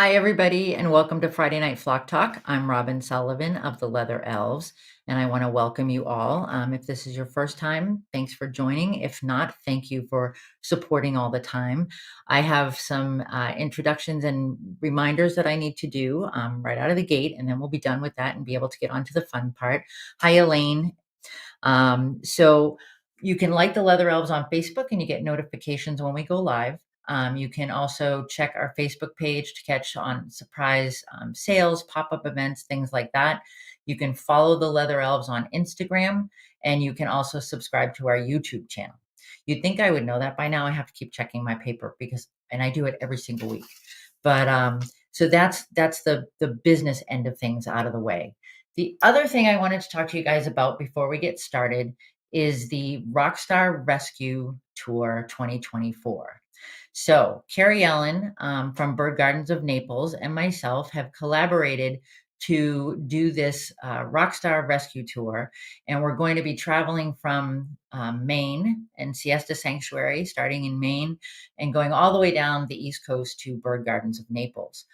Hi, everybody, and welcome to Friday Night Flock Talk. I'm Robin Sullivan of the Leather Elves, and I want to welcome you all. If this is your first time, thanks for joining. If not, thank you for supporting all the time. I have some introductions and reminders that I need to do right out of the gate, and then we'll be done with that and be able to get on to the fun part. Hi, Elaine. So you can like the Leather Elves on Facebook and you get notifications when we go live. You can also check our Facebook page to catch on surprise sales, pop-up events, things like that. You can follow the Leather Elves on Instagram, and you can also subscribe to our YouTube channel. You'd think I would know that by now. I have to keep checking my paper and I do it every single week. But so that's the business end of things out of the way. The other thing I wanted to talk to you guys about before we get started is the Rockstar Rescue Tour 2024. So Carrie Ellen from Bird Gardens of Naples and myself have collaborated to do this Rockstar Rescue Tour. And we're going to be traveling from Maine and Siesta Sanctuary, starting in Maine and going all the way down the East Coast to Bird Gardens of Naples.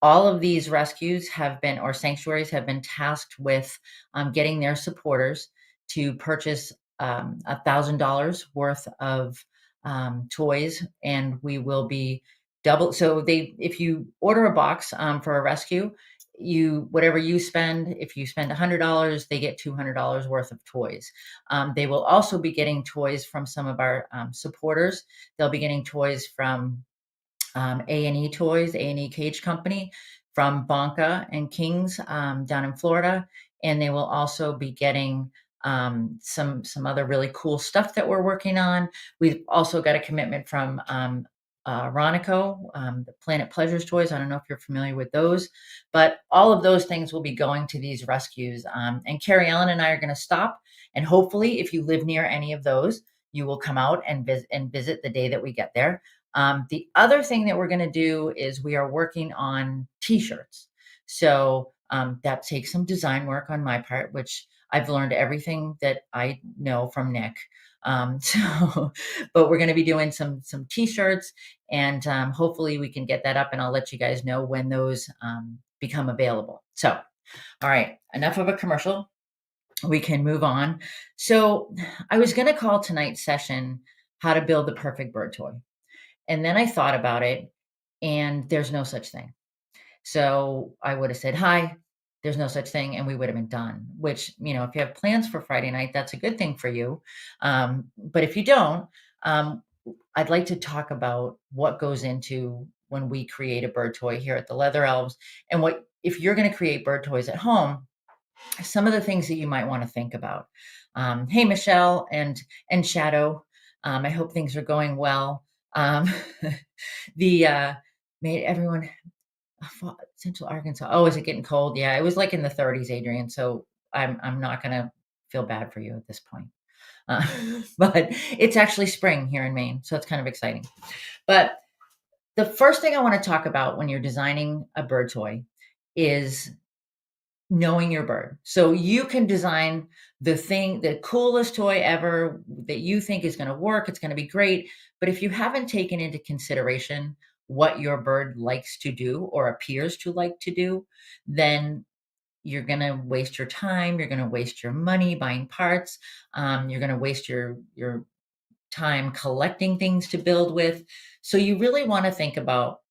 All of these rescues have been, or sanctuaries have been tasked with getting their supporters to purchase $1,000 worth of toys, and we will be double. So if you order a box for a rescue, whatever you spend, if you spend $100, they get $200 worth of toys. They will also be getting toys from some of our supporters. They'll be getting toys from A&E Toys, A&E Cage Company, from Bonka and Kings down in Florida, and they will also be getting some other really cool stuff that we're working on. We've also got a commitment from Ronico, the Planet Pleasures toys. I don't know if you're familiar with those, but all of those things will be going to these rescues. And Carrie Ellen and I are going to stop, and hopefully, if you live near any of those, you will come out and visit the day that we get there. The other thing that we're going to do is we are working on t-shirts. So that takes some design work on my part, which I've learned everything that I know from Nick. But we're going to be doing some t-shirts, and hopefully we can get that up, and I'll let you guys know when those become available. So, all right, enough of a commercial. We can move on. So I was going to call tonight's session "How to Build the Perfect Bird Toy." And then I thought about it, and there's no such thing. So I would have said, "Hi, there's no such thing," and we would have been done, which, if you have plans for Friday night, that's a good thing for you. But if you don't, um, I'd like to talk about what goes into when we create a bird toy here at the Leather Elves, and if you're going to create bird toys at home, some of the things that you might want to think about. Hey, Michelle and Shadow, I hope things are going well. Um, the made everyone Central Arkansas. Oh, is it getting cold? Yeah, it was like in the 30s, Adrian. So I'm not gonna feel bad for you at this point. Uh, but it's actually spring here in Maine, so it's kind of exciting. But the first thing I want to talk about when you're designing a bird toy is knowing your bird. So you can design the coolest toy ever that you think is going to work. It's going to be great. But if you haven't taken into consideration what your bird likes to do or appears to like to do, then you're going to waste your time. You're going to waste your money buying parts. You're going to waste your time collecting things to build with. So you really want to think about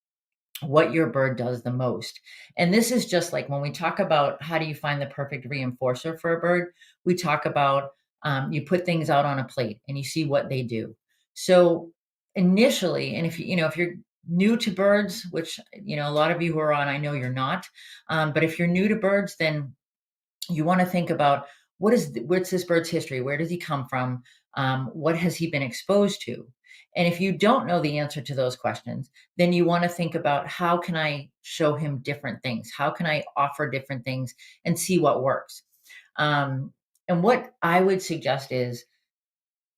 what your bird does the most. And this is just like when we talk about how do you find the perfect reinforcer for a bird, we talk about you put things out on a plate and you see what they do. So initially, and if you're new to birds, which a lot of you who are on, I know you're not, but if you're new to birds, then you want to think about what's this bird's history? Where does he come from? What has he been exposed to? And if you don't know the answer to those questions, then you want to think about how can I show him different things? How can I offer different things and see what works? And what I would suggest is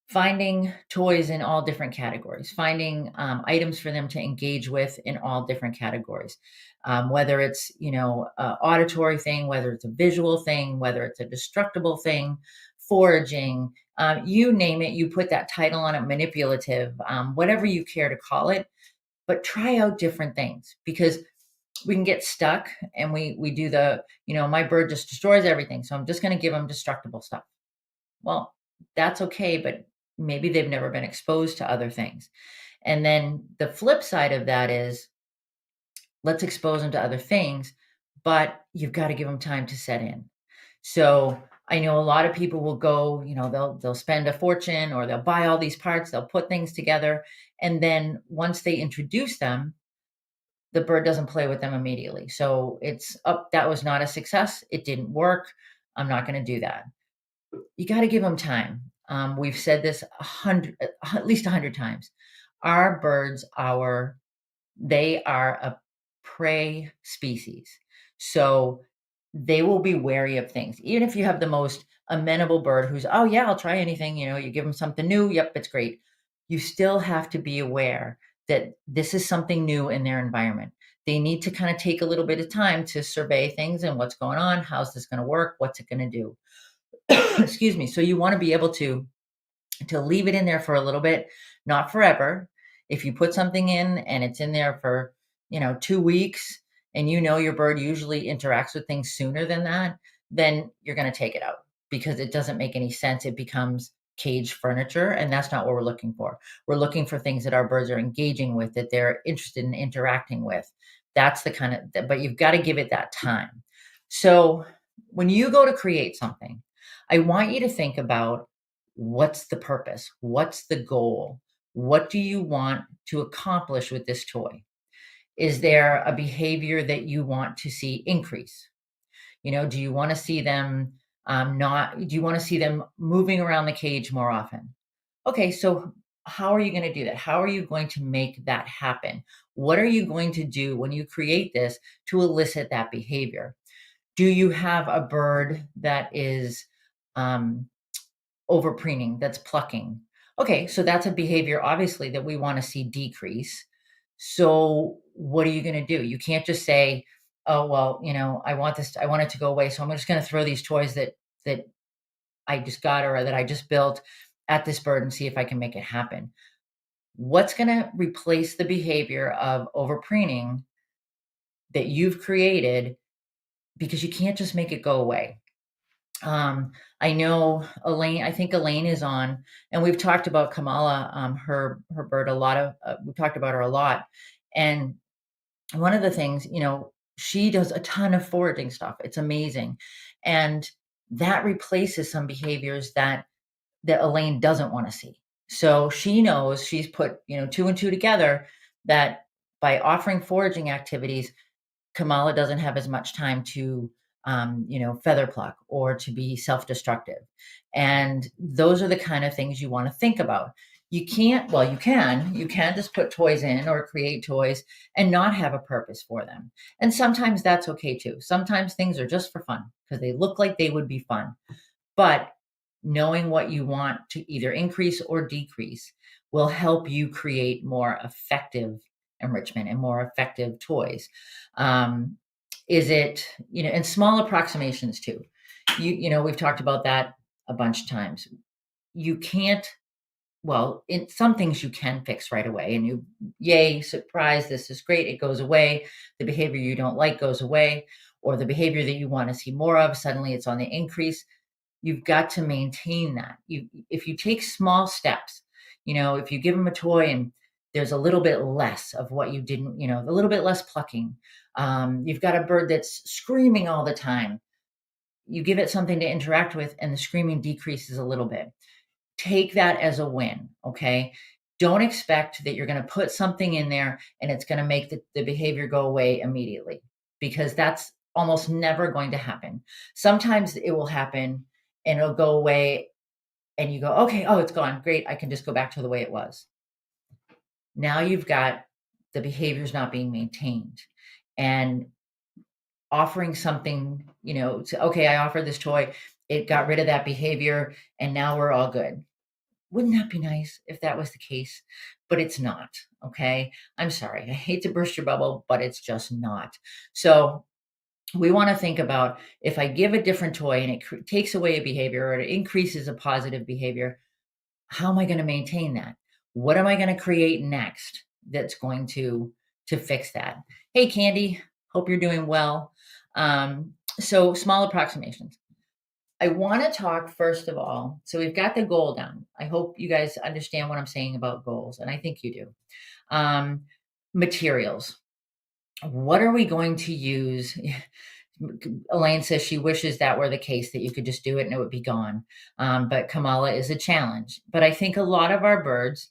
finding toys in all different categories, finding items for them to engage with in all different categories, whether it's auditory thing, whether it's a visual thing, whether it's a destructible thing, foraging, you name it, you put that title on it, manipulative, whatever you care to call it, but try out different things, because we can get stuck and we do the, my bird just destroys everything, so I'm just going to give them destructible stuff. Well, that's okay, but maybe they've never been exposed to other things. And then the flip side of that is, let's expose them to other things, but you've got to give them time to set in. So I know a lot of people will go, they'll spend a fortune or they'll buy all these parts, they'll put things together, and then once they introduce them, the bird doesn't play with them immediately. So it's up, that was not a success. It didn't work. I'm not going to do that. You got to give them time. We've said this at least 100 times. Our birds, they are a prey species. So they will be wary of things. Even if you have the most amenable bird who's, oh yeah, I'll try anything, you give them something new. Yep, it's great. You still have to be aware that this is something new in their environment. They need to kind of take a little bit of time to survey things and what's going on. How's this going to work? What's it going to do? Excuse me. So you want to be able to leave it in there for a little bit, not forever. If you put something in and it's in there for, 2 weeks, and your bird usually interacts with things sooner than that, then you're going to take it out because it doesn't make any sense. It becomes cage furniture, and that's not what we're looking for. We're looking for things that our birds are engaging with, that they're interested in interacting with. That's the kind of, but you've got to give it that time. So when you go to create something, I want you to think about, what's the purpose? What's the goal? What do you want to accomplish with this toy? Is there a behavior that you want to see increase? Do you want to see them do you want to see them moving around the cage more often? Okay, so how are you going to do that? How are you going to make that happen? What are you going to do when you create this to elicit that behavior? Do you have a bird that is um, over preening, that's plucking? Okay, so that's a behavior obviously that we want to see decrease. So what are you going to do? You can't just say, oh well, I want it to go away, so I'm just going to throw these toys that I just got or that I just built at this bird and see if I can make it happen. What's going to replace the behavior of over preening that you've created? Because you can't just make it go away. I know Elaine, I think Elaine is on, and we've talked about Kamala, her bird a lot of, we've talked about her a lot. And one of the things, she does a ton of foraging stuff. It's amazing. And that replaces some behaviors that Elaine doesn't want to see. So she knows, she's put, two and two together, that by offering foraging activities, Kamala doesn't have as much time to, feather pluck or to be self-destructive. And those are the kind of things you want to think about. You can't, well, you can just put toys in or create toys and not have a purpose for them. And sometimes that's okay too. Sometimes things are just for fun because they look like they would be fun. But knowing what you want to either increase or decrease will help you create more effective enrichment and more effective toys. Is it, and small approximations too. We've talked about that a bunch of times. You can't, well, in some things you can fix right away, and yay, surprise, this is great, it goes away. The behavior you don't like goes away, or the behavior that you want to see more of, suddenly it's on the increase. You've got to maintain that. If you take small steps, if you give them a toy and there's a little bit less of what you didn't, a little bit less plucking. You've got a bird that's screaming all the time. You give it something to interact with and the screaming decreases a little bit. Take that as a win, okay? Don't expect that you're going to put something in there and it's going to make the behavior go away immediately, because that's almost never going to happen. Sometimes it will happen and it'll go away and you go, okay, oh, it's gone. Great. I can just go back to the way it was. Now you've got the behaviors not being maintained, and offering something, okay, I offered this toy, it got rid of that behavior, and now we're all good. Wouldn't that be nice if that was the case? But it's not, okay? I'm sorry. I hate to burst your bubble, but it's just not. So we want to think about, if I give a different toy and it takes away a behavior or it increases a positive behavior, how am I going to maintain that? What am I going to create next that's going to fix that? Hey, Candy. Hope you're doing well. So small approximations. I want to talk first of all. So we've got the goal down. I hope you guys understand what I'm saying about goals, and I think you do. Um, Materials. What are we going to use? Elaine says she wishes that were the case, that you could just do it and it would be gone. But Kamala is a challenge. But I think a lot of our birds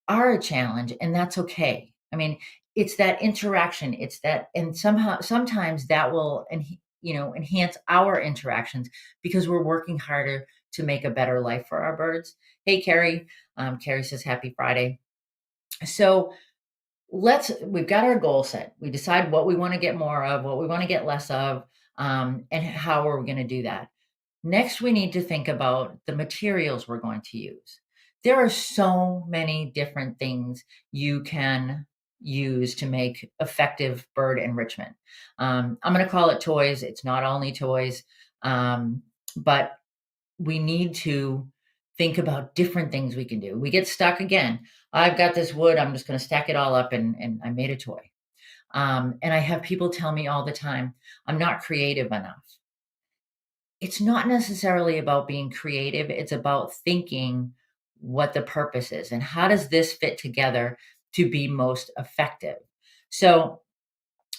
are a challenge, and that's okay. I mean, it's that interaction. It's that, and sometimes that will, enhance our interactions because we're working harder to make a better life for our birds. Hey, Carrie. Carrie says happy Friday. So we've got our goal set. We decide what we want to get more of, what we want to get less of, and how are we going to do that. Next, we need to think about the materials we're going to use. There are so many different things you can use to make effective bird enrichment. I'm going to call it toys. It's not only toys, but we need to think about different things we can do. We get stuck again. I've got this wood. I'm just going to stack it all up and I made a toy. And I have people tell me all the time, I'm not creative enough. It's not necessarily about being creative. It's about thinking what the purpose is and how does this fit together to be most effective. So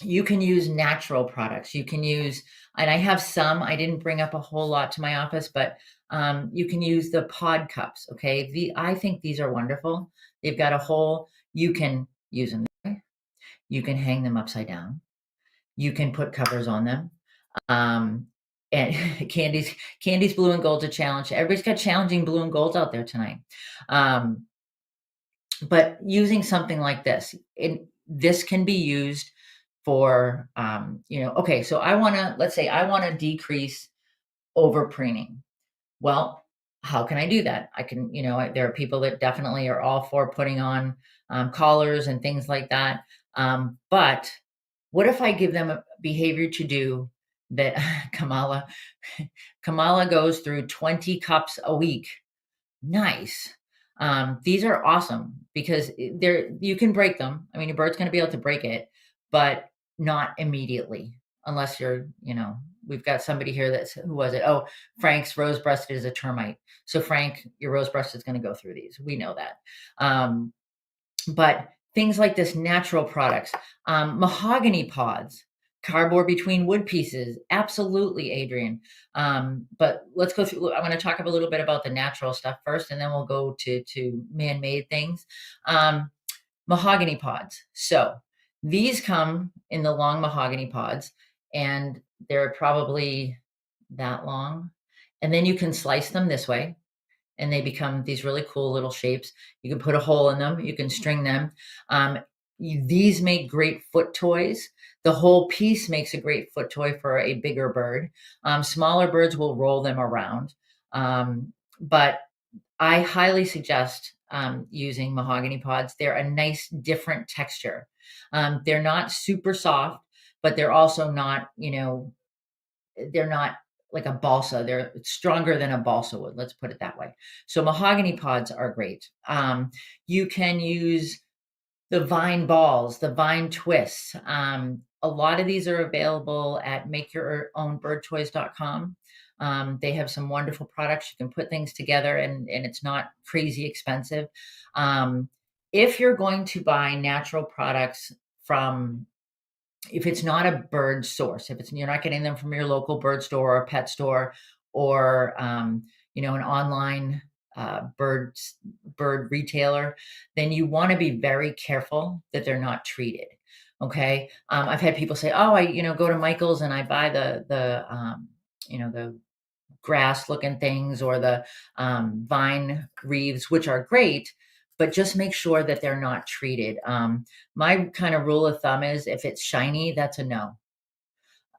you can use natural products. You can use, and I have some, I didn't bring up a whole lot to my office, but you can use the pod cups. Okay. I think these are wonderful. They've got a hole. You can use them. You can hang them upside down. You can put covers on them. And Candy's blue and gold's a challenge. Everybody's got challenging blue and golds out there tonight. But using something like this, this can be used for, okay, so let's say I want to decrease over preening. Well, how can I do that? I can, there are people that definitely are all for putting on collars and things like that. But what if I give them a behavior to do that Kamala goes through 20 cups a week? Nice. These are awesome because you can break them. I mean, your bird's going to be able to break it, but not immediately unless we've got somebody here who was it? Oh, Frank's rose-breasted is a termite. So Frank, your rose-breasted is going to go through these. We know that. But things like this, natural products, mahogany pods, cardboard between wood pieces. Absolutely, Adrian. But let's go through. I'm going to talk a little bit about the natural stuff first, and then we'll go to man-made things. Mahogany pods. So these come in the long mahogany pods, and they're probably that long. And then you can slice them this way, and they become these really cool little shapes. You can put a hole in them. You can string them. These make great foot toys. The whole piece makes a great foot toy for a bigger bird. Smaller birds will roll them around. But I highly suggest using mahogany pods. They're a nice, different texture. They're not super soft, but they're also not, they're not like a balsa. They're stronger than a balsa wood. Let's put it that way. So mahogany pods are great. You can use the vine balls, the vine twists. A lot of these are available at makeyourownbirdtoys.com. They have some wonderful products. You can put things together and it's not crazy expensive. If you're going to buy natural products if it's not a bird source, you're not getting them from your local bird store or pet store or, an online bird retailer, then you want to be very careful that they're not treated. Okay. I've had people say, oh, I, go to Michael's and I buy the grass looking things or the vine wreaths, which are great, but just make sure that they're not treated. My kind of rule of thumb is if it's shiny, that's a no.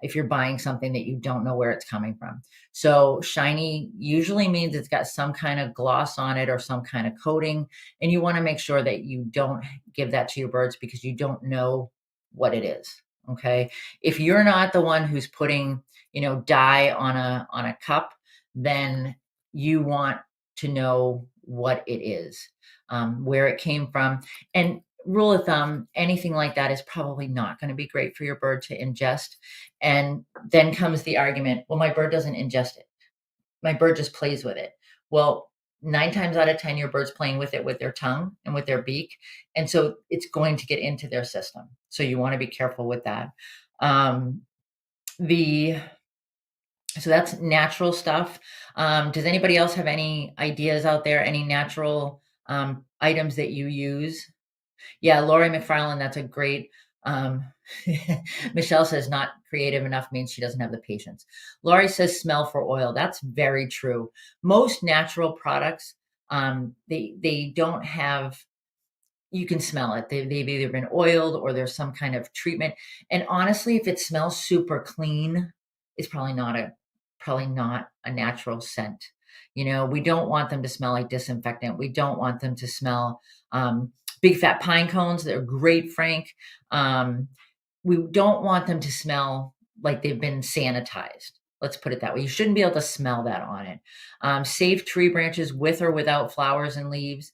If you're buying something that you don't know where it's coming from. So shiny usually means it's got some kind of gloss on it or some kind of coating. And you want to make sure that you don't give that to your birds because you don't know what it is. Okay. If you're not the one who's putting, dye on a cup, then you want to know what it is, where it came from. And rule of thumb, anything like that is probably not going to be great for your bird to ingest. And then comes the argument, well, my bird doesn't ingest it. My bird just plays with it. Well, 9 times out of 10, your bird's playing with it with their tongue and with their beak. And so it's going to get into their system. So you want to be careful with that. Um, the so that's natural stuff. Does anybody else have any ideas out there? Any natural items that you use? Yeah, Lori McFarland, that's a great. Um, Michelle says not creative enough means she doesn't have the patience. Lori says smell for oil. That's very true. Most natural products, they don't have. You can smell it. They've either been oiled or there's some kind of treatment. And honestly, if it smells super clean, it's probably not a natural scent. You know, we don't want them to smell like disinfectant. We don't want them to smell big fat pine cones. They're great, Frank. We don't want them to smell like they've been sanitized. Let's put it that way. You shouldn't be able to smell that on it. Save tree branches with or without flowers and leaves.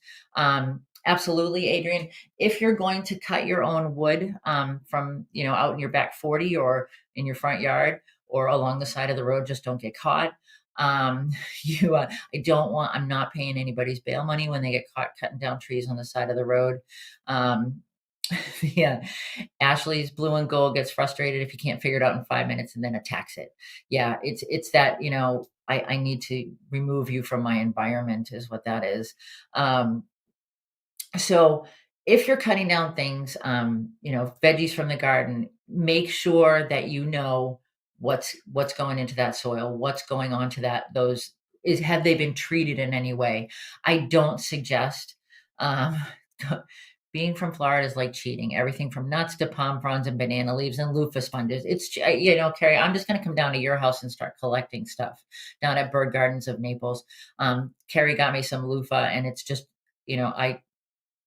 Absolutely, Adrian. If you're going to cut your own wood from, out in your back 40 or in your front yard or along the side of the road, just don't get caught. I'm not paying anybody's bail money when they get caught cutting down trees on the side of the road. Yeah. Ashley's blue and gold gets frustrated if you can't figure it out in 5 minutes and then attacks it. Yeah, it's that, I need to remove you from my environment is what that is. So if you're cutting down things, veggies from the garden, make sure that you know what's going into that soil, what's going on to have they been treated in any way? I don't suggest um, being from Florida is like cheating. Everything from nuts to palm fronds and banana leaves and loofah sponges. Carrie, I'm just going to come down to your house and start collecting stuff down at Bird Gardens of Naples. Carrie got me some loofah, and it's just, I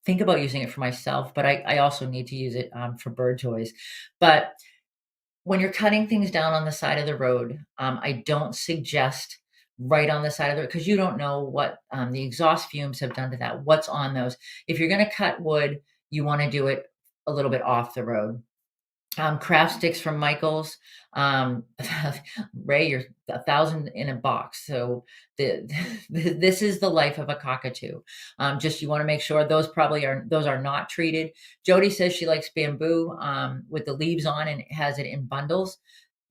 think about using it for myself, but I also need to use it for bird toys. But when you're cutting things down on the side of the road, I don't suggest right on the side of the road because you don't know what the exhaust fumes have done to that. What's on those? If you're going to cut wood, you want to do it a little bit off the road. Craft sticks from Michael's. Ray, you're 1,000 in a box. So this is the life of a cockatoo. Just you want to make sure those are not treated. Jody says she likes bamboo with the leaves on and has it in bundles.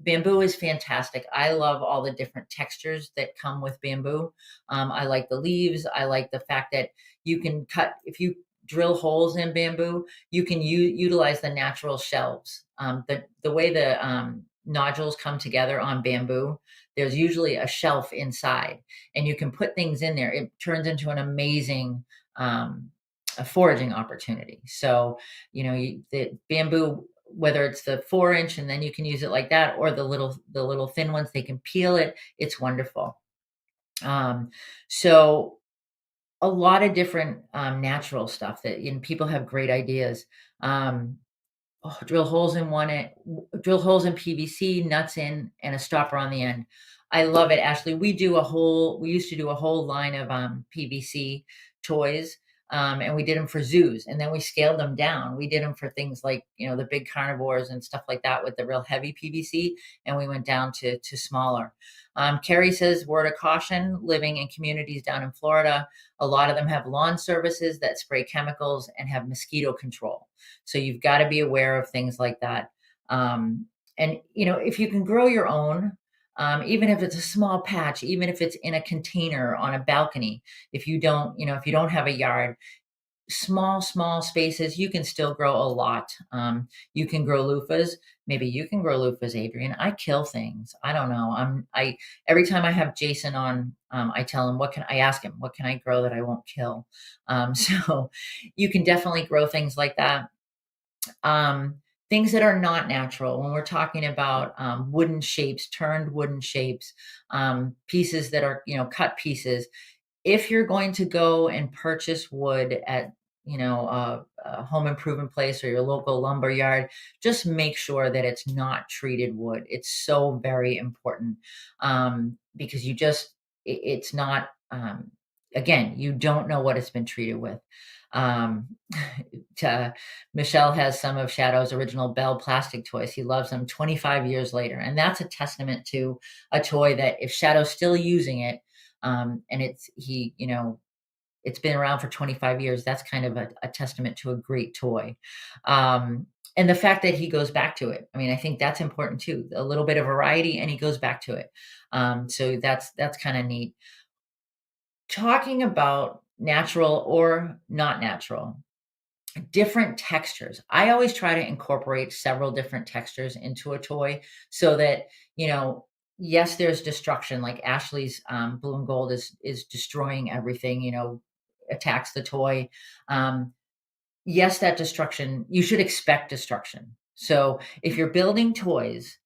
Bamboo is fantastic. I love all the different textures that come with bamboo. I like the leaves. I like the fact that you can cut if you drill holes in bamboo, you can utilize the natural shelves. The way the nodules come together on bamboo, there's usually a shelf inside, and you can put things in there. It turns into an amazing a foraging opportunity. So, the bamboo, whether it's the 4-inch and then you can use it like that, or the little thin ones, they can peel it. It's wonderful. So a lot of different natural stuff that people have great ideas. Drill holes in drill holes in PVC, nuts in, and a stopper on the end. I love it, Ashley. We used to do a whole line of PVC toys, and we did them for zoos, and then we scaled them down. We did them for things like, the big carnivores and stuff like that with the real heavy PVC, and we went down to smaller. Carrie says, word of caution, living in communities down in Florida, a lot of them have lawn services that spray chemicals and have mosquito control. So you've got to be aware of things like that. And, if you can grow your own, even if it's a small patch, even if it's in a container on a balcony, if you don't have a yard, small spaces, you can still grow a lot. You can grow loofahs. Maybe you can grow loofahs, Adrian. I kill things. I don't know. Every time I have Jason on, I tell him, I ask him, what can I grow that I won't kill? So you can definitely grow things like that. Things that are not natural, when we're talking about wooden shapes, turned wooden shapes, pieces that are, cut pieces. If you're going to go and purchase wood at, a home improvement place or your local lumber yard, just make sure that it's not treated wood. It's so very important because it's not, again, you don't know what it's been treated with. Um, Michelle has some of Shadow's original Bell plastic toys. He loves them 25 years later. And that's a testament to a toy that if Shadow's still using it, and it's been around for 25 years, that's kind of a testament to a great toy. Um, and the fact that he goes back to it. I mean, I think that's important too. A little bit of variety and he goes back to it. So that's kind of neat. Talking about natural or not natural, different textures. I always try to incorporate several different textures into a toy so that, yes, there's destruction. Like Ashley's blue and gold is destroying everything, attacks the toy. Um, yes, that destruction, you should expect destruction. So if you're building toys,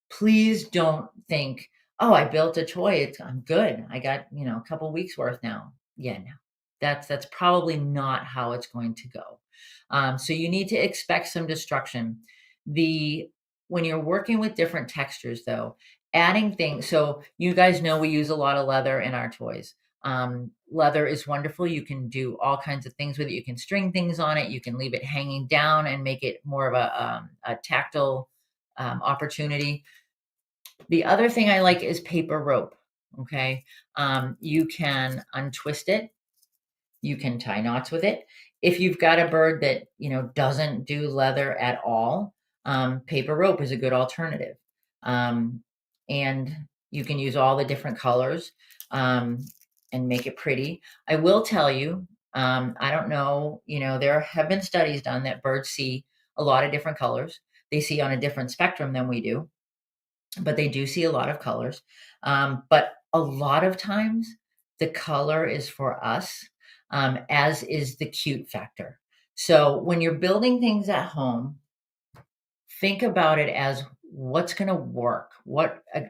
please don't think, "Oh, I built a toy, I'm good. I got, a couple weeks worth now." Yeah, no. That's probably not how it's going to go. So you need to expect some destruction. The When you're working with different textures though, adding things, so you guys know we use a lot of leather in our toys. Leather is wonderful. You can do all kinds of things with it. You can string things on it. You can leave it hanging down and make it more of a tactile opportunity. The other thing I like is paper rope, okay? You can untwist it, you can tie knots with it. If you've got a bird that, doesn't do leather at all, paper rope is a good alternative. Um, and you can use all the different colors, and make it pretty. I will tell you, I don't know, there have been studies done that birds see a lot of different colors. They see on a different spectrum than we do, but they do see a lot of colors. But a lot of times the color is for us, as is the cute factor. So when you're building things at home, think about it as what's going to work.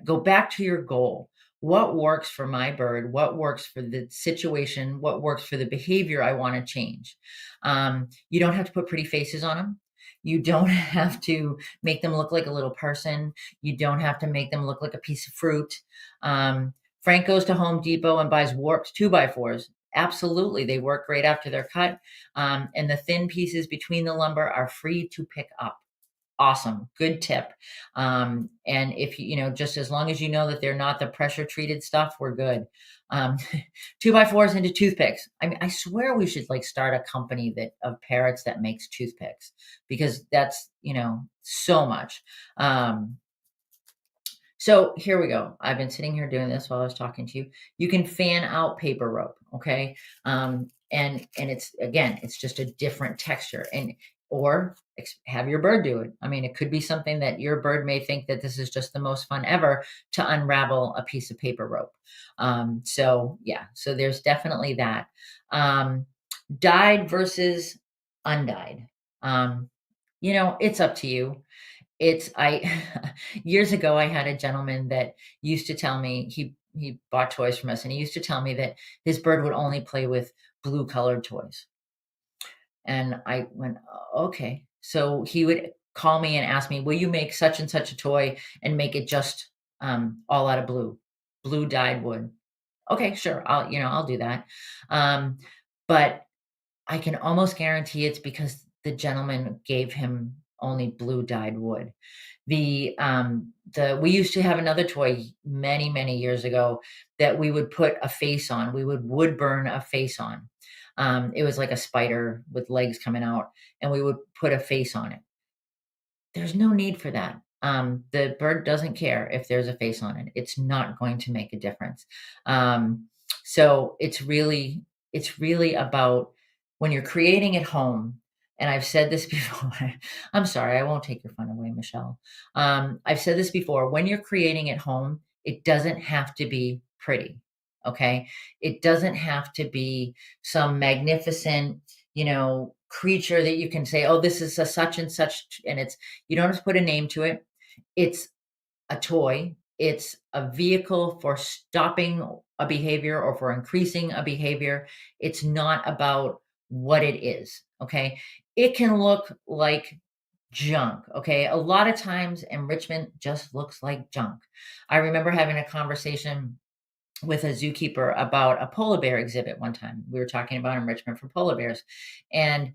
Go back to your goal. What works for my bird? What works for the situation? What works for the behavior I want to change? You don't have to put pretty faces on them. You don't have to make them look like a little person. You don't have to make them look like a piece of fruit. Frank goes to Home Depot and buys warped 2x4s. Absolutely, they work great after they're cut. And the thin pieces between the lumber are free to pick up. Awesome. Good tip. And if just as long as you know that they're not the pressure treated stuff, we're good. Um, 2x4s into toothpicks. I mean, I swear we should like start a company of parrots that makes toothpicks because that's, so much. So here we go. I've been sitting here doing this while I was talking to you. You can fan out paper rope, okay? And it's just a different texture, and or have your bird do it. I mean, it could be something that your bird may think that this is just the most fun ever to unravel a piece of paper rope. So yeah, so there's definitely that. Dyed versus undyed. It's up to you. It's I Years ago, I had a gentleman that used to tell me he bought toys from us, and he used to tell me that his bird would only play with blue colored toys. And I went, Okay." So he would call me and ask me, "Will you make such and such a toy and make it just all out of blue dyed wood?" Okay, sure. I'll do that. Um, but I can almost guarantee it's because the gentleman gave him only blue dyed wood. We used to have another toy many, many years ago that we would put a face on. We would burn a face on. It was like a spider with legs coming out, and we would put a face on it. There's no need for that. The bird doesn't care if there's a face on it. It's not going to make a difference. So it's really about when you're creating at home. And I've said this before. I'm sorry, I won't take your fun away, Michelle. I've said this before. When you're creating at home, it doesn't have to be pretty. Okay. It doesn't have to be some magnificent, creature that you can say, "Oh, this is a such and such," and you don't have to put a name to it. It's a toy. It's a vehicle for stopping a behavior or for increasing a behavior. It's not about what it is. Okay. It can look like junk. Okay. A lot of times enrichment just looks like junk. I remember having a conversation with a zookeeper about a polar bear exhibit one time. We were talking about enrichment for polar bears, and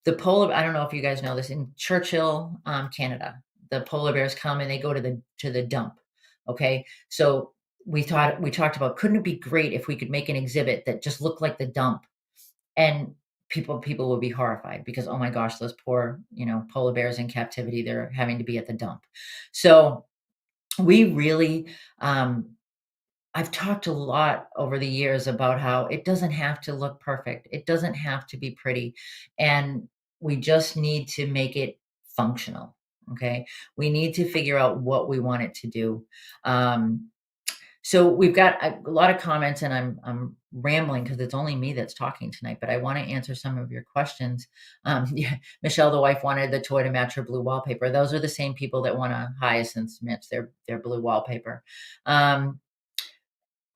the polar I don't know if you guys know this, in Churchill, Canada, the polar bears come and they go to the dump, okay? So, we talked about, couldn't it be great if we could make an exhibit that just looked like the dump? And people would be horrified because, "Oh my gosh, those poor, polar bears in captivity, they're having to be at the dump." So, we really, I've talked a lot over the years about how it doesn't have to look perfect. It doesn't have to be pretty. And we just need to make it functional. Okay. We need to figure out what we want it to do. Um, so we've got a lot of comments, and I'm rambling because it's only me that's talking tonight, but I want to answer some of your questions. Yeah, Michelle, the wife, wanted the toy to match her blue wallpaper. Those are the same people that want to hyacinths match their blue wallpaper. Um,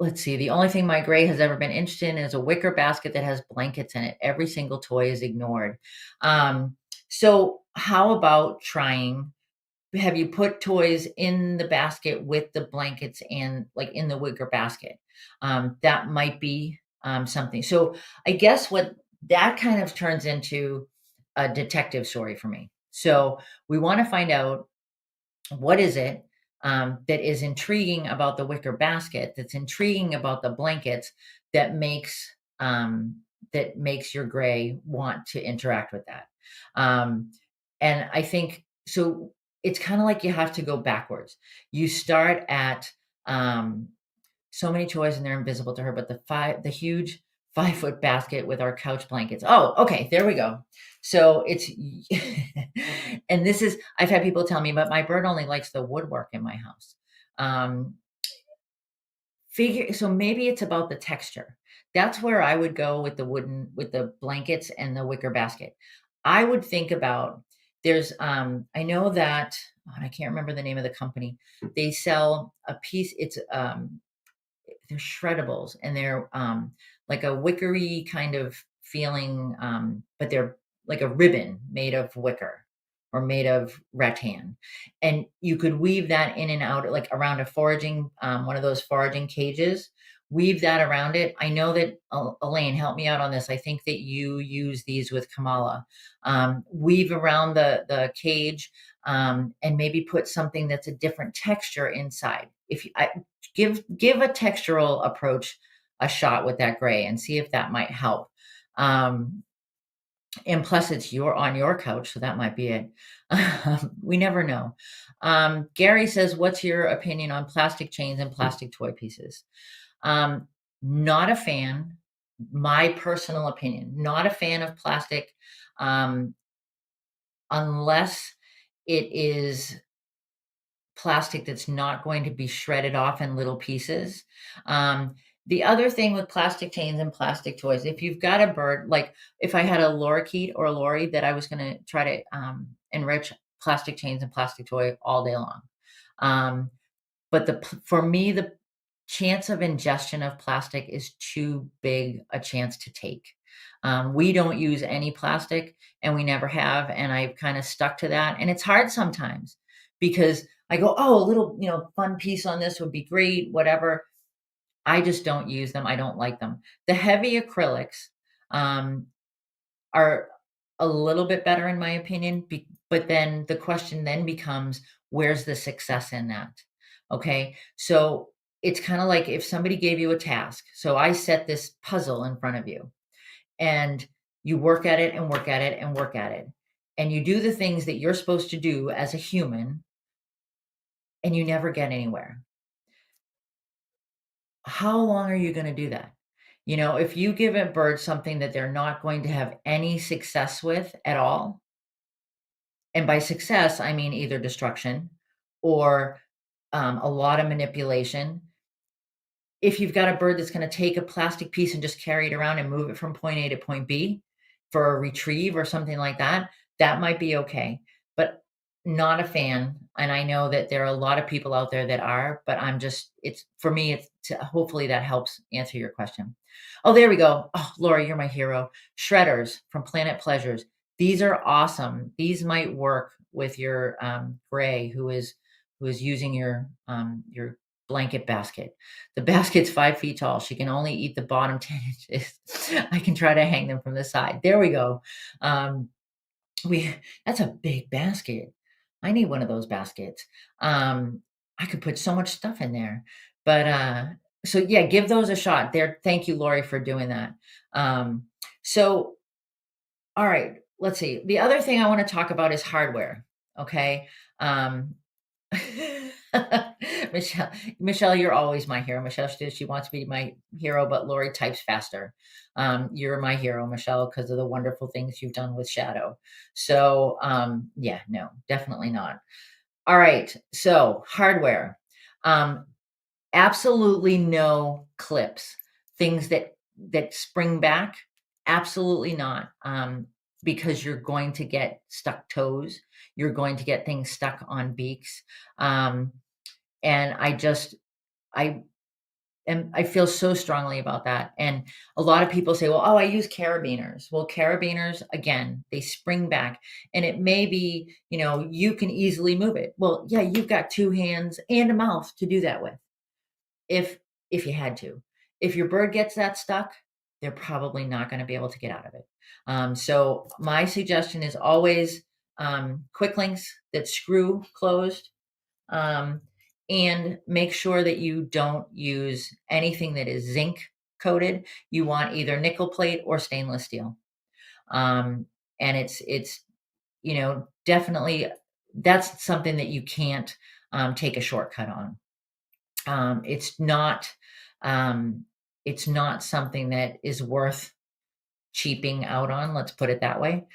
Let's see, the only thing my gray has ever been interested in is a wicker basket that has blankets in it. Every single toy is ignored. So how about trying have you put toys in the basket with the blankets and, like, in the wicker basket? That might be, something. So I guess what that kind of turns into a detective story for me. So we wanna find out what is it, that is intriguing about the wicker basket, that's intriguing about the blankets, that makes, that makes your gray want to interact with that? And I think so it's kinda like you have to go backwards. You start at, um so many toys and they're invisible to her, but the huge 5-foot basket with our couch blankets. Oh, okay, there we go. So it's and this is I've had people tell me, "But my bird only likes the woodwork in my house." Um, Figure so maybe it's about the texture. That's where I would go with the blankets and the wicker basket. I would think about I know that, oh, I can't remember the name of the company. They sell a piece, they're shreddables, and they're, like a wickery kind of feeling, but they're like a ribbon made of wicker or made of rattan, and you could weave that in and out, like, around a foraging, one of those foraging cages, weave that around it. I know that Elaine, help me out on this, I think that you use these with Kamala. Weave around the cage, and maybe put something that's a different texture inside. If you I give a textural approach a shot with that gray and see if that might help. Um, and plus it's on your couch, so that might be it. We never know. Gary says, "What's your opinion on plastic chains and plastic toy pieces?" Um, Not a fan. My personal opinion, not a fan of plastic, um, unless it is plastic that's not going to be shredded off in little pieces. The other thing with plastic chains and plastic toys, if you've got a bird, like if I had a lorikeet or a lorry that I was going to try to enrich, plastic chains and plastic toy all day long. Um, but for me, the chance of ingestion of plastic is too big a chance to take. We don't use any plastic, and we never have, and I've kinda stuck to that, and it's hard sometimes because I go, "Oh, a little, fun piece on this would be great," whatever. I just don't use them, I don't like them. The heavy acrylics, um, are a little bit better in my opinion, but then the question then becomes, where's the success in that? Okay, so it's kind of like if somebody gave you a task. So I set this puzzle in front of you, and you work at it and work at it and work at it, and you do the things that you're supposed to do as a human, and you never get anywhere. How long are you going to do that? If you give a bird something that they're not going to have any success with at all, and by success, I mean either destruction or, a lot of manipulation. If you've got a bird that's gonna take a plastic piece and just carry it around and move it from point A to point B for a retrieve or something like that, that might be okay, but not a fan, and I know that there are a lot of people out there that are, but it's for me, hopefully that helps answer your question. Oh, there we go. Oh, Laura, you're my hero. Shredders from Planet Pleasures. These are awesome. These might work with your, gray who is using your blanket basket. The basket's 5 feet tall. She can only eat the bottom 10 inches. I can try to hang them from the side. There we go. Um, we that's a big basket. I need one of those baskets. I could put so much stuff in there. But, so yeah, give those a shot. There, thank you, Lori, for doing that. So all right, let's see. The other thing I wanna talk about is hardware, okay? Um, Michelle Michelle, you're always my hero. Michelle says she wants to be my hero, but Lori types faster. You're my hero, Michelle, because of the wonderful things you've done with Shadow. So, yeah, no, definitely not. All right, so hardware. Um, Absolutely no clips, things that spring back, absolutely not, because you're going to get stuck toes, you're going to get things stuck on beaks, and I I feel so strongly about that, and a lot of people say, "Well, oh, I use carabiners." Well, carabiners, again, they spring back, and it may be, you can easily move it. Well, yeah, you've got 2 hands and a mouth to do that with. If if you had to. If your bird gets that stuck, they're probably not gonna be able to get out of it. So my suggestion is always, quick links that screw closed, um, and make sure that you don't use anything that is zinc coated. You want either nickel plate or stainless steel. Um, and it's, definitely that's something that you can't, take a shortcut on. Um, it's not, um, it's not something that is worth cheaping out on, let's put it that way.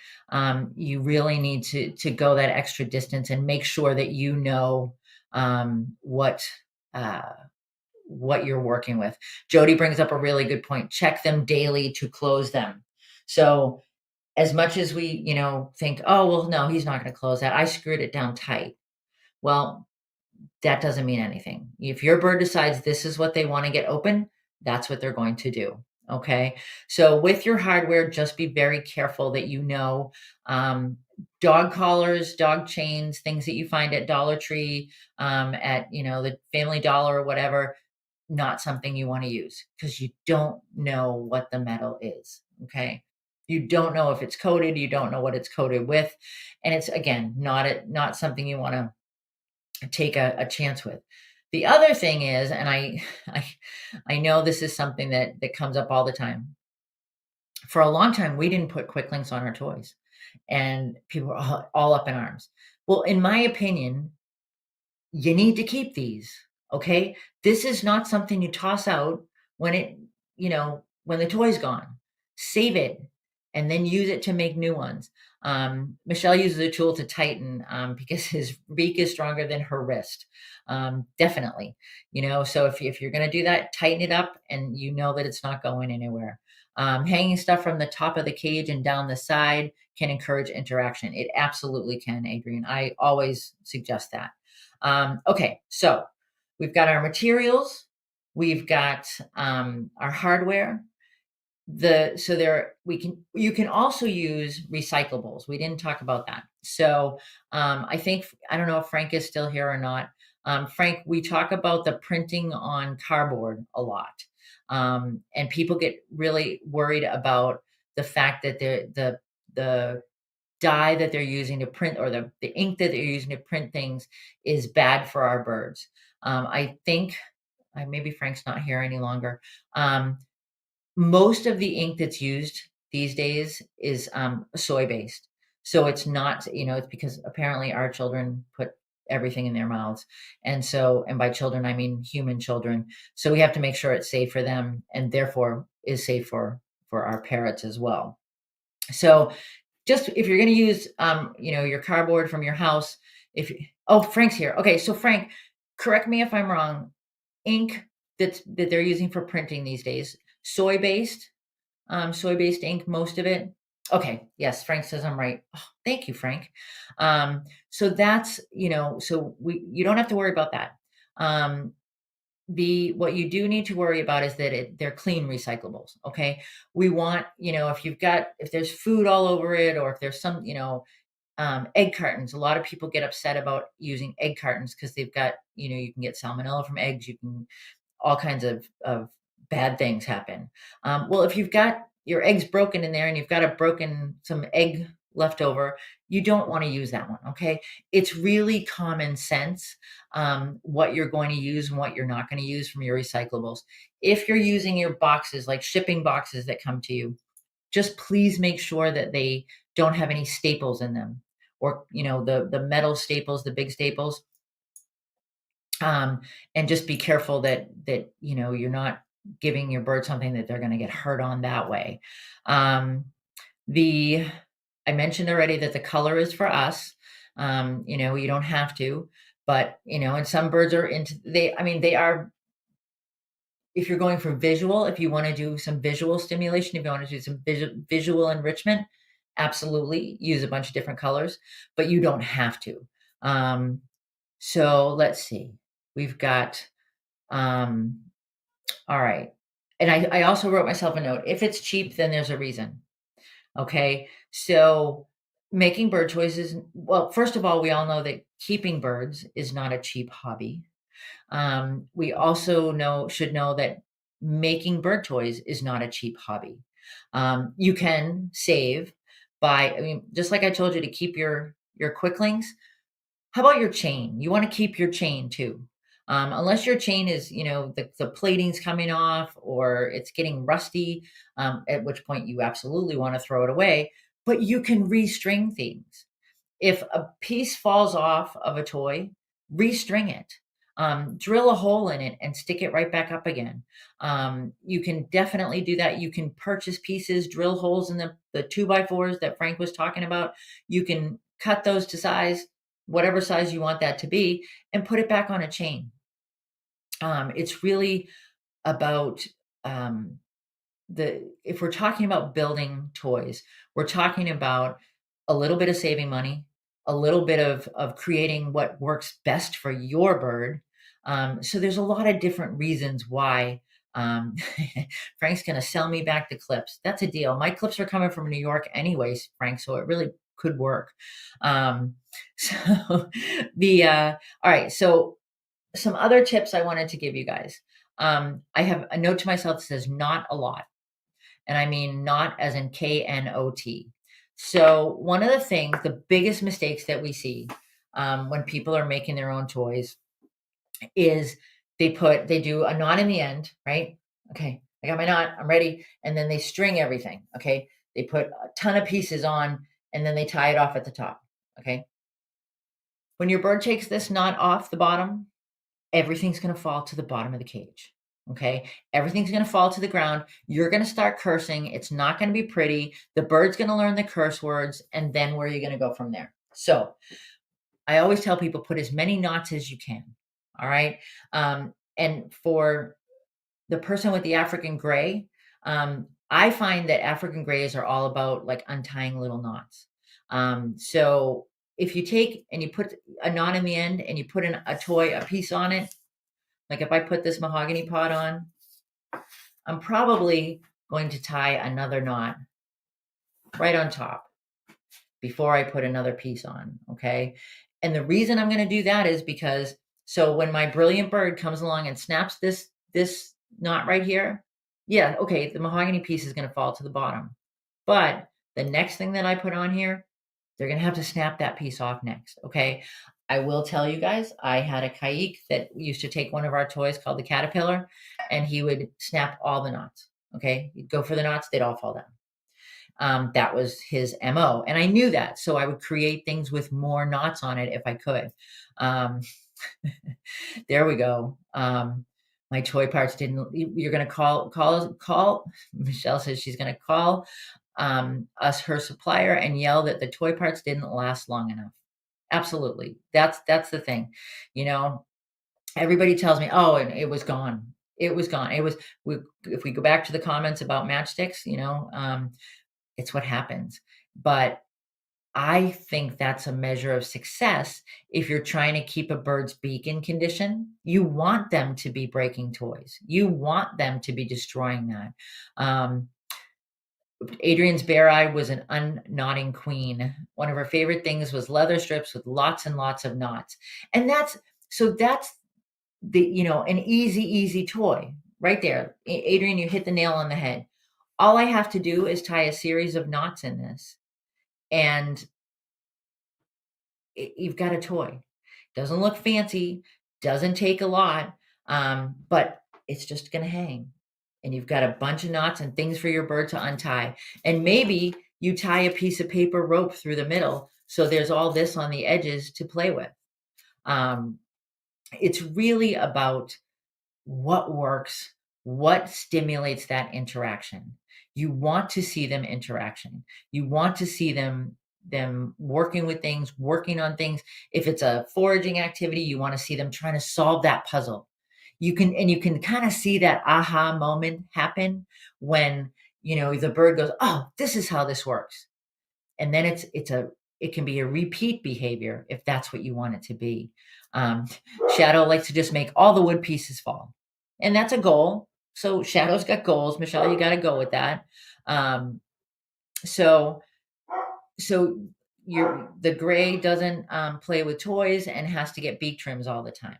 You really need to go that extra distance and make sure that you know, uh, what you're working with. Jody brings up a really good point. Check them daily to close them. So as much as we, think, "Oh, well, no, he's not gonna close that. I screwed it down tight." Well, that doesn't mean anything. If your bird decides this is what they want to get open, that's what they're going to do. Okay. So with your hardware, just be very careful that um, dog collars, dog chains, things that you find at Dollar Tree, at the Family Dollar or whatever, not something you want to use because you don't know what the metal is. Okay. You don't know if it's coated, you don't know what it's coated with. And it's again not something you want to take a chance with. The other thing is, and I I know this is something that comes up all the time. For a long time, we didn't put quick links on our toys, and people were all up in arms. Well, in my opinion, you need to keep these, okay? This is not something you toss out when when the toy's gone. Save it and then use it to make new ones. Michelle uses a tool to tighten because his beak is stronger than her wrist. Definitely, so if you're going to do that, tighten it up and you know that it's not going anywhere. Hanging stuff from the top of the cage and down the side can encourage interaction. It absolutely can, Adrian. I always suggest that. Okay, so we've got our materials, we've got our hardware. You can also use recyclables. We didn't talk about that. So I don't know if Frank is still here or not. Frank, we talk about the printing on cardboard a lot, and people get really worried about the fact that the dye that they're using to print or the ink that they're using to print things is bad for our birds. I think maybe Frank's not here any longer. Most of the ink that's used these days is soy based. So it's not, it's because apparently our children put everything in their mouths. And by children, I mean human children. So we have to make sure it's safe for them and therefore is safe for our parrots as well. So just if you're going to use, your cardboard from your house, oh, Frank's here. Okay. So Frank, correct me if I'm wrong. Ink that they're using for printing these days, soy based ink, most of it. Okay. Yes. Frank says I'm right. Oh, thank you, Frank. So that's, you don't have to worry about that. Um, what you do need to worry about is that they're clean recyclables. Okay. We want, if there's food all over it, or if there's some, egg cartons. A lot of people get upset about using egg cartons because they've got, you can get salmonella from eggs. You can all kinds of bad things happen. Well, if you've got your eggs broken in there and you've got some egg left over, you don't want to use that one. Okay. It's really common sense, what you're going to use and what you're not going to use from your recyclables. If you're using your boxes, like shipping boxes that come to you, just please make sure that they don't have any staples in them, or, the metal staples, the big staples. And just be careful that you're not giving your bird something that they're going to get hurt on that way. Um, the I mentioned already that the color is for us. You don't have to, but and some birds are into they are. If you're going for visual, if you want to do some visual stimulation, if you want to do some visual enrichment, absolutely use a bunch of different colors, but you don't have to. So let's see. We've got, um, all right. And I also wrote myself a note. If it's cheap, then there's a reason. Okay. So making bird choices, well, first of all, we all know that keeping birds is not a cheap hobby. We also should know that making bird toys is not a cheap hobby. You can save just like I told you to keep your quicklings. How about your chain? You want to keep your chain too. Unless your chain is, the plating's coming off or it's getting rusty, at which point you absolutely want to throw it away, but you can restring things. If a piece falls off of a toy, restring it. Drill a hole in it and stick it right back up again. You can definitely do that. You can purchase pieces, drill holes in the 2x4s that Frank was talking about. You can cut those to size, whatever size you want that to be, and put it back on a chain. It's really about, if we're talking about building toys, we're talking about a little bit of saving money, a little bit of creating what works best for your bird. So there's a lot of different reasons why. um, Frank's going to sell me back the clips. That's a deal. My clips are coming from New York anyways, Frank, so it really could work. Um, so all right. So some other tips I wanted to give you guys. I have a note to myself that says not a lot. And I mean not as in KNOT. So one of the things, the biggest mistakes that we see, when people are making their own toys, is they do a knot in the end, right? Okay, I got my knot, I'm ready. And then they string everything. Okay. They put a ton of pieces on and then they tie it off at the top. Okay. When your bird takes this knot off the bottom, everything's going to fall to the bottom of the cage. Okay. Everything's going to fall to the ground. You're going to start cursing. It's not going to be pretty. The bird's going to learn the curse words. And then where are you going to go from there? So I always tell people put as many knots as you can. All right. And for the person with the African gray, I find that African grays are all about like untying little knots. So if you take and you put a knot in the end and you put in a piece on it, like if I put this mahogany pot on, I'm probably going to tie another knot right on top before I put another piece on. Okay. And the reason I'm going to do that is because, so when my brilliant bird comes along and snaps this knot right here, yeah, okay, the mahogany piece is going to fall to the bottom. But the next thing that I put on here, they're going to have to snap that piece off next. Okay. I will tell you guys, I had a Kaik that used to take one of our toys called the Caterpillar, and he would snap all the knots. Okay. He'd go for the knots, they'd all fall down. That was his MO. And I knew that. So I would create things with more knots on it if I could. There we go. My toy parts didn't, you're going to call. Michelle says she's going to call us, her supplier, and yell that the toy parts didn't last long enough. Absolutely. That's the thing. Everybody tells me, oh, and it was gone. It was gone. If we go back to the comments about matchsticks, it's what happens. But I think that's a measure of success. If you're trying to keep a bird's beak in condition, you want them to be breaking toys. You want them to be destroying that. Adrian's bear eye was an unknotting queen. One of her favorite things was leather strips with lots and lots of knots. And that's the, an easy toy right there. Adrian, you hit the nail on the head. All I have to do is tie a series of knots in this, and you've got a toy. Doesn't look fancy, doesn't take a lot, but it's just going to hang. And you've got a bunch of knots and things for your bird to untie. And maybe you tie a piece of paper rope through the middle, so there's all this on the edges to play with. It's really about what works, what stimulates that interaction. You want to see them interaction. You want to see them working with things, working on things. If it's a foraging activity, you want to see them trying to solve that puzzle. You can kind of see that aha moment happen when, the bird goes, "Oh, this is how this works." And then it can be a repeat behavior if that's what you want it to be. Um, Shadow likes to just make all the wood pieces fall, and that's a goal. So Shadow's got goals. Michelle, you got to go with that. Um, so so the gray doesn't play with toys and has to get beak trims all the time.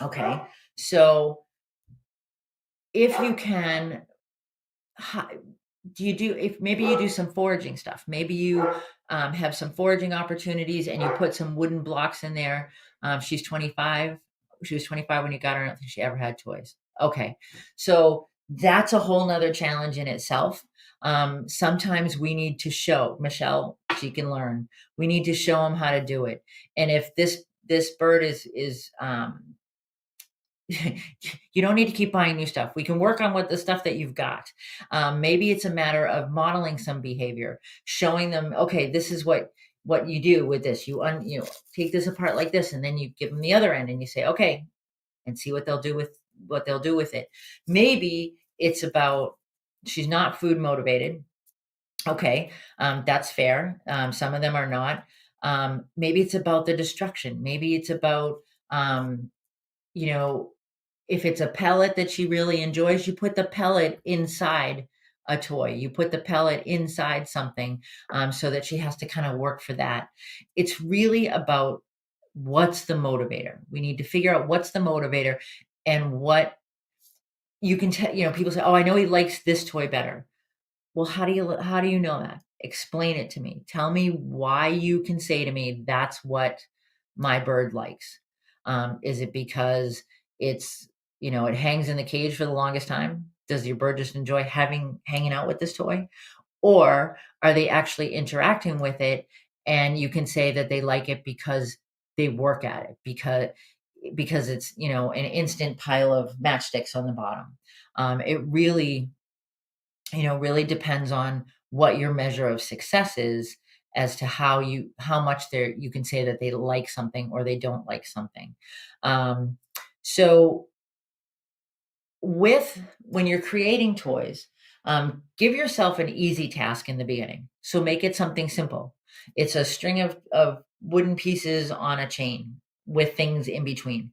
Okay, so if you can, if maybe you do some foraging stuff, maybe you have some foraging opportunities and you put some wooden blocks in there. She's 25. She was 25 when you got her. I don't think she ever had toys. Okay, so that's a whole nother challenge in itself. Sometimes we need to show Michelle, she can learn. We need to show them how to do it. And if this bird is you don't need to keep buying new stuff. We can work on what the stuff that you've got. Maybe it's a matter of modeling some behavior, showing them, okay, this is what you do with this. You take this apart like this, and then you give them the other end, and you say, okay, and see what they'll do with it. Maybe it's about she's not food motivated. Okay, that's fair. Some of them are not. Maybe it's about the destruction. Maybe it's about you know if it's a pellet that she really enjoys, you put the pellet inside a toy. You put the pellet inside something, so that she has to kind of work for that. It's really about what's the motivator. We need to figure out what's the motivator and what you can tell. People say, "Oh, I know he likes this toy better." Well, how do you know that? Explain it to me. Tell me why you can say to me, "That's what my bird likes." Is it because it hangs in the cage for the longest time? Does your bird just enjoy hanging out with this toy? Or are they actually interacting with it, and you can say that they like it because they work at it, because it's, an instant pile of matchsticks on the bottom. It really depends on what your measure of success is as to how much you can say that they like something or they don't like something. So when you're creating toys, give yourself an easy task in the beginning. So make it something simple. It's a string of wooden pieces on a chain with things in between.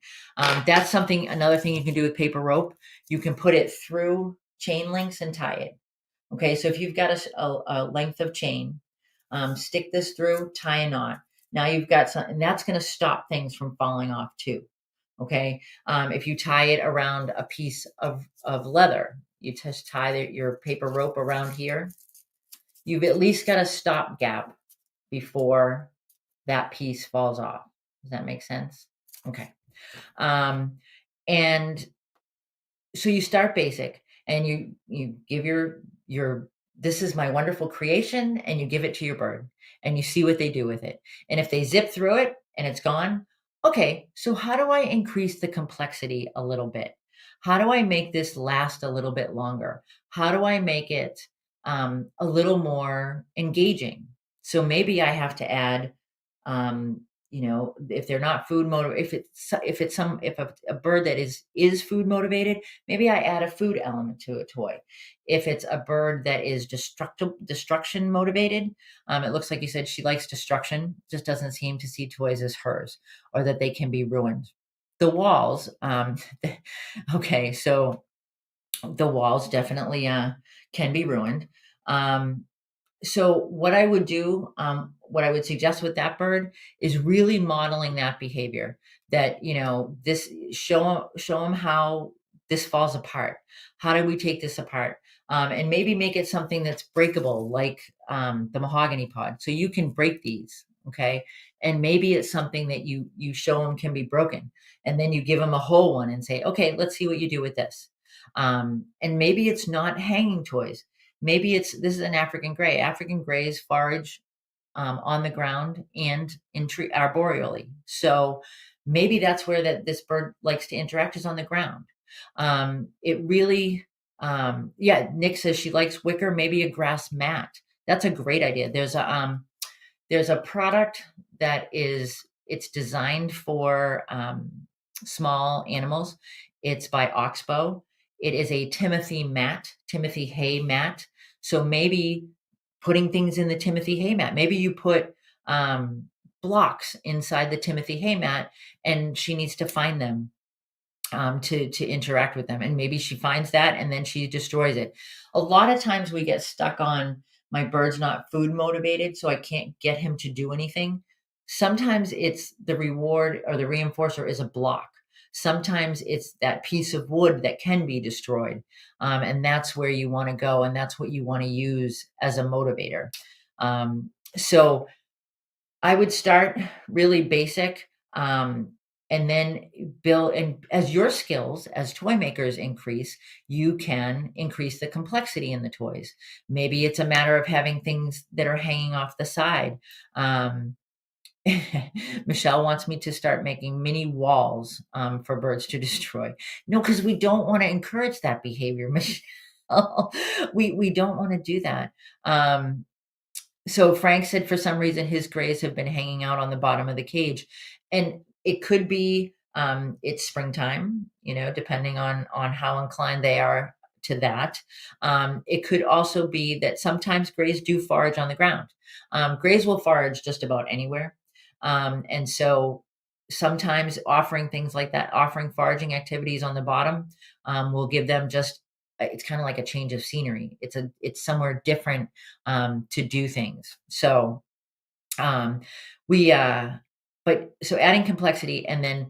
That's another thing you can do with paper rope. You can put it through chain links and tie it. Okay, so if you've got a length of chain, stick this through, tie a knot. Now you've got some, and that's going to stop things from falling off too. Okay, if you tie it around a piece of leather, you just tie your paper rope around here. You've at least got a stop gap before that piece falls off. Does that make sense? Okay, and so you start basic, and you give your this is my wonderful creation, and you give it to your bird, and you see what they do with it. And if they zip through it and it's gone, okay, so how do I increase the complexity a little bit? How do I make this last a little bit longer? How do I make it a little more engaging? So maybe I have to add if they're not food motivated, if a bird that is food motivated, maybe I add a food element to a toy. If it's a bird that is destruction motivated, it looks like you said she likes destruction, just doesn't seem to see toys as hers, or that they can be ruined. The walls, okay, so the walls definitely can be ruined. Um, so what I would do, what I would suggest with that bird is really modeling that behavior that, this show them how this falls apart. How do we take this apart? And maybe make it something that's breakable, like the mahogany pod. So you can break these, okay? And maybe it's something that you show them can be broken, and then you give them a whole one and say, okay, let's see what you do with this. And maybe it's not hanging toys. Maybe this is an African gray. African grays forage on the ground and in tree arboreally. So maybe that's where this bird likes to interact, is on the ground. It really, yeah. Nick says she likes wicker, maybe a grass mat. That's a great idea. There's a product that it's designed for small animals. It's by Oxbow. It is a Timothy hay mat. So maybe putting things in the Timothy hay mat. Maybe you put blocks inside the Timothy hay mat, and she needs to find them to interact with them. And maybe she finds that and then she destroys it. A lot of times we get stuck on my bird's not food motivated, so I can't get him to do anything. Sometimes it's the reward or the reinforcer is a block. Sometimes it's that piece of wood that can be destroyed. And that's where you want to go. And that's what you want to use as a motivator. So I would start really basic, and then build. And as your skills as toy makers increase, you can increase the complexity in the toys. Maybe it's a matter of having things that are hanging off the side. Um, Michelle wants me to start making mini walls for birds to destroy. No, because we don't want to encourage that behavior, Michelle. We don't want to do that. So Frank said for some reason his grays have been hanging out on the bottom of the cage, and it could be it's springtime, depending on how inclined they are to that. It could also be that sometimes grays do forage on the ground. Grays will forage just about anywhere, and so sometimes offering things like that, offering foraging activities on the bottom, will give them just it's kind of like a change of scenery. It's somewhere different to do things. So um, we but so adding complexity, and then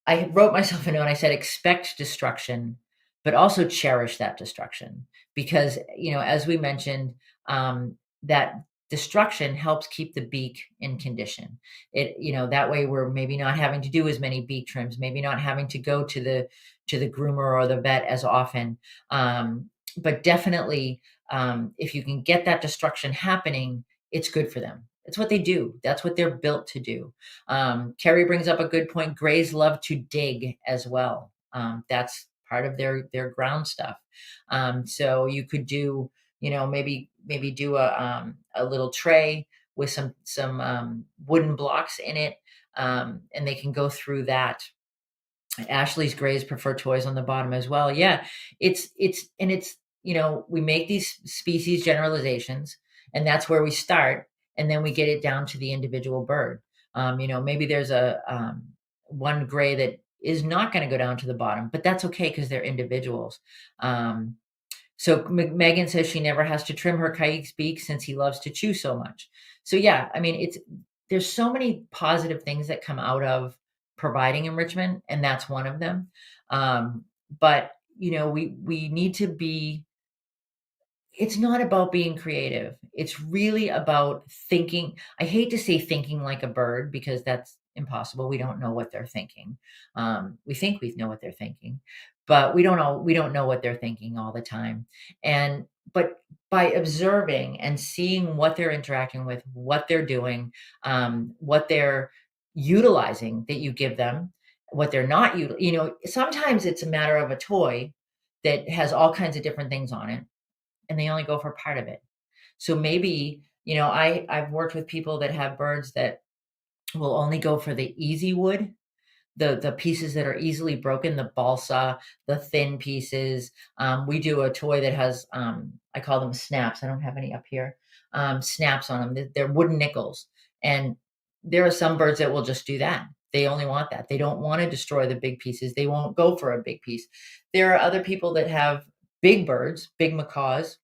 I wrote myself a note. I said expect destruction, but also cherish that destruction, because as we mentioned, that destruction helps keep the beak in condition. That way we're maybe not having to do as many beak trims, maybe not having to go to the groomer or the vet as often. But definitely, if you can get that destruction happening, it's good for them. It's what they do. That's what they're built to do. Carrie brings up a good point. Grays love to dig as well. That's part of their ground stuff. So you could do, maybe do a little tray with some wooden blocks in it, and they can go through that. Ashley's grays prefer toys on the bottom as well. Yeah, we make these species generalizations, and that's where we start, and then we get it down to the individual bird. Maybe there's a one gray that is not going to go down to the bottom, but that's okay because they're individuals. So Megan says she never has to trim her kite's beak since he loves to chew so much. So yeah, I mean, there's so many positive things that come out of providing enrichment, and that's one of them. But we need to be. It's not about being creative. It's really about thinking. I hate to say thinking like a bird because that's impossible. We don't know what they're thinking. We think we know what they're thinking, but we don't know what they're thinking all the time. But by observing and seeing what they're interacting with, what they're doing, what they're utilizing that you give them, what they're not sometimes it's a matter of a toy that has all kinds of different things on it, and they only go for part of it. So maybe, I've worked with people that have birds that will only go for the easy wood, the pieces that are easily broken, the balsa, the thin pieces. We do a toy that has, I call them snaps. I don't have any up here. Snaps on them. They're wooden nickels. And there are some birds that will just do that. They only want that. They don't want to destroy the big pieces. They won't go for a big piece. There are other people that have big birds, big macaws,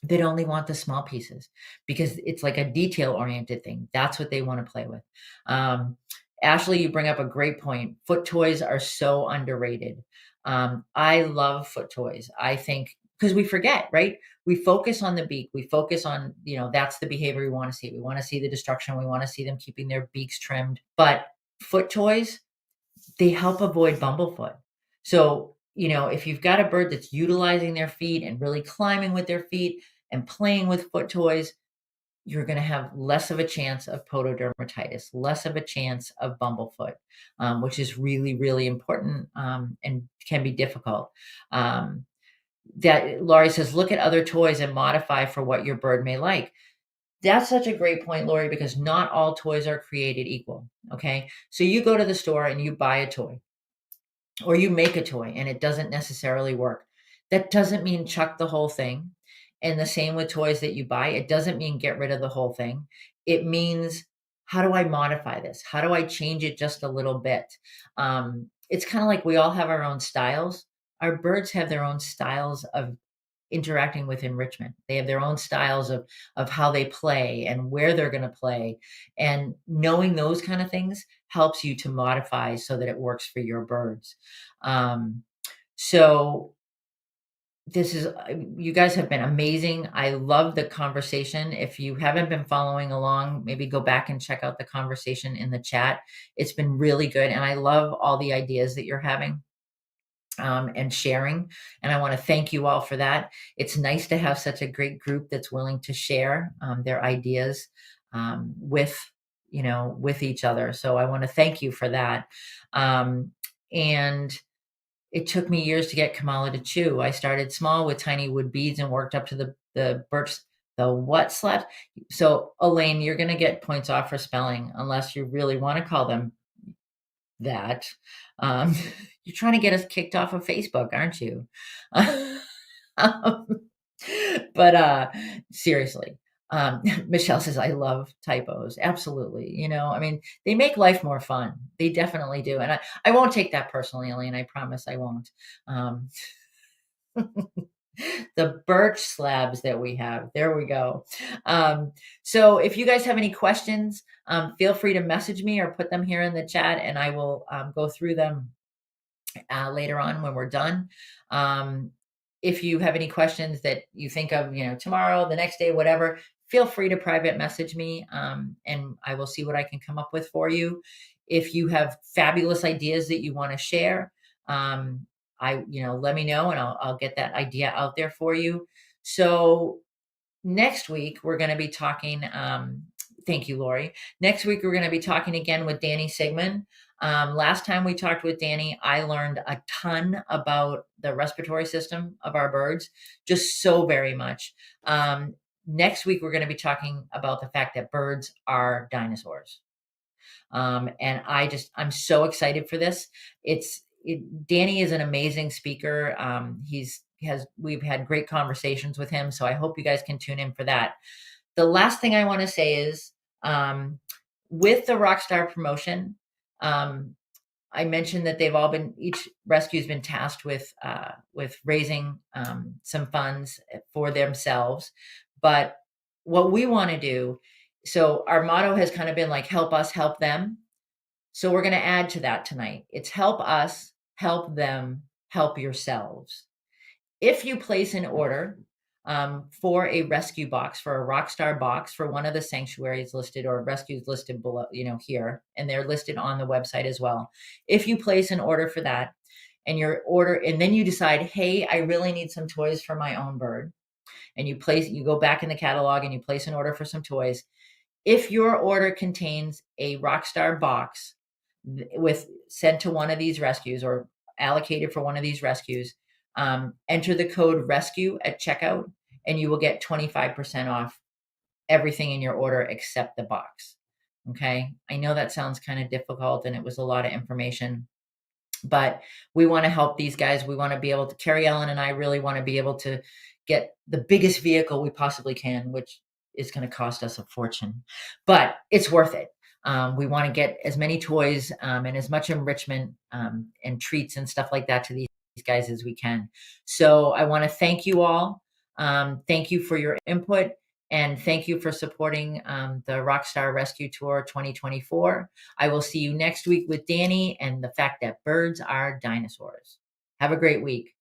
They'd only want the small pieces because it's like a detail-oriented thing. That's what they wanna play with. Um, Ashley, you bring up a great point. Foot toys are so underrated. I love foot toys. I think because we forget, right? We focus on the beak. We focus on, that's the behavior we wanna see. We wanna see the destruction. We wanna see them keeping their beaks trimmed. But foot toys, they help avoid bumblefoot. So, if you've got a bird that's utilizing their feet and really climbing with their feet and playing with foot toys, you're going to have less of a chance of pododermatitis, less of a chance of bumblefoot, which is really, really important and can be difficult. Um, that Laurie says, look at other toys and modify for what your bird may like. That's such a great point, Lori, because not all toys are created equal. Okay. So you go to the store and you buy a toy or you make a toy and it doesn't necessarily work. That doesn't mean chuck the whole thing. And the same with toys that you buy. It doesn't mean get rid of the whole thing. It means, how do I modify this? How do I change it just a little bit? It's kind of like we all have our own styles. Our birds have their own styles of interacting with enrichment. They have their own styles of how they play and where they're going to play. And knowing those kind of things helps you to modify so that it works for your birds. So this is you guys have been amazing. I love the conversation. If you haven't been following along, maybe go back and check out the conversation in the chat. It's been really good. And I love all the ideas that you're having and sharing. And I want to thank you all for that. It's nice to have such a great group that's willing to share their ideas with each other. So I want to thank you for that. And it took me years to get Kamala to chew. I started small with tiny wood beads and worked up to the birch, the what slabs. So Elaine, you're going to get points off for spelling unless you really want to call them that. Um, you're trying to get us kicked off of Facebook, aren't you? Um, but seriously, Michelle says, I love typos. Absolutely. I mean, they make life more fun. They definitely do. And I won't take that personally, Elaine. I promise I won't. Um, the birch slabs that we have. There we go. So if you guys have any questions, feel free to message me or put them here in the chat and I will go through them later on when we're done. If you have any questions that you think of, tomorrow, the next day, whatever, feel free to private message me and I will see what I can come up with for you. If you have fabulous ideas that you want to share, let me know and I'll get that idea out there for you. So next week we're going to be talking, thank you, Lori. Next week, we're going to be talking again with Danny Sigmund. Last time we talked with Danny, I learned a ton about the respiratory system of our birds, just so very much. Next week, we're going to be talking about the fact that birds are dinosaurs. And I'm so excited for this. Danny is an amazing speaker. We've had great conversations with him. So I hope you guys can tune in for that. The last thing I want to say is, with the Rockstar promotion, I mentioned that each rescue's been tasked with raising some funds for themselves. But what we want to do, so our motto has kind of been like, help us, help them. So we're going to add to that tonight. It's help us, help them, help yourselves. If you place an order for a rescue box, for a Rockstar box, for one of the sanctuaries listed or rescues listed below, here, and they're listed on the website as well. If you place an order for that and then you decide, hey, I really need some toys for my own bird. And you go back in the catalog and you place an order for some toys. If your order contains a Rockstar box sent to one of these rescues or allocated for one of these rescues, enter the code RESCUE at checkout and you will get 25% off everything in your order except the box. Okay. I know that sounds kind of difficult and it was a lot of information, but we want to help these guys. We want to be able to, Carrie Ellen and I really want to be able to get the biggest vehicle we possibly can, which is going to cost us a fortune, but it's worth it. We want to get as many toys and as much enrichment and treats and stuff like that to these guys as we can. So I want to thank you all. Thank you for your input. And thank you for supporting the Rockstar Rescue Tour 2024. I will see you next week with Danny and the fact that birds are dinosaurs. Have a great week.